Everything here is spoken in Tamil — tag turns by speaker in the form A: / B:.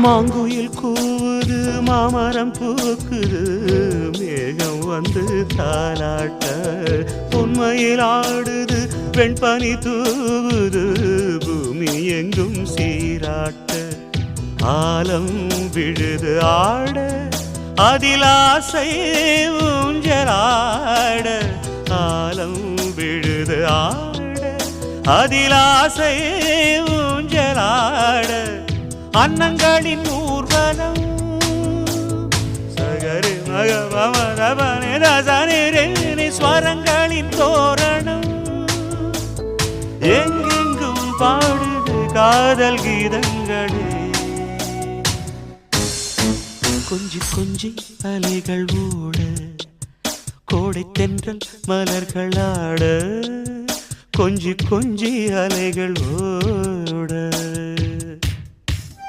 A: மாங்குயில் கூவுது மாமரம் பூக்குது மேகம் வந்து தாலாட்ட உண்மையில் ஆடுது வெண்பனி தூவுது பூமி எங்கும் சீராட்ட ஆலம் விழுது ஆட அதில் ஆசை ஊஞ்சலாட ஆலம் விழுது ஆட அதில் ஆசை ஊஞ்சலாட அன்னங்களின் ஊர்வலம் சகரி மகமரபனி ஸ்வரங்களின் தோரணம் எங்கெங்கும் பாடுது காதல் கீதங்களே கொஞ்சி கொஞ்சி அலைகள் ஓட கோடை தென்றல் மலர்கள் ஆட கொஞ்சி கொஞ்சி அலைகள் ஓட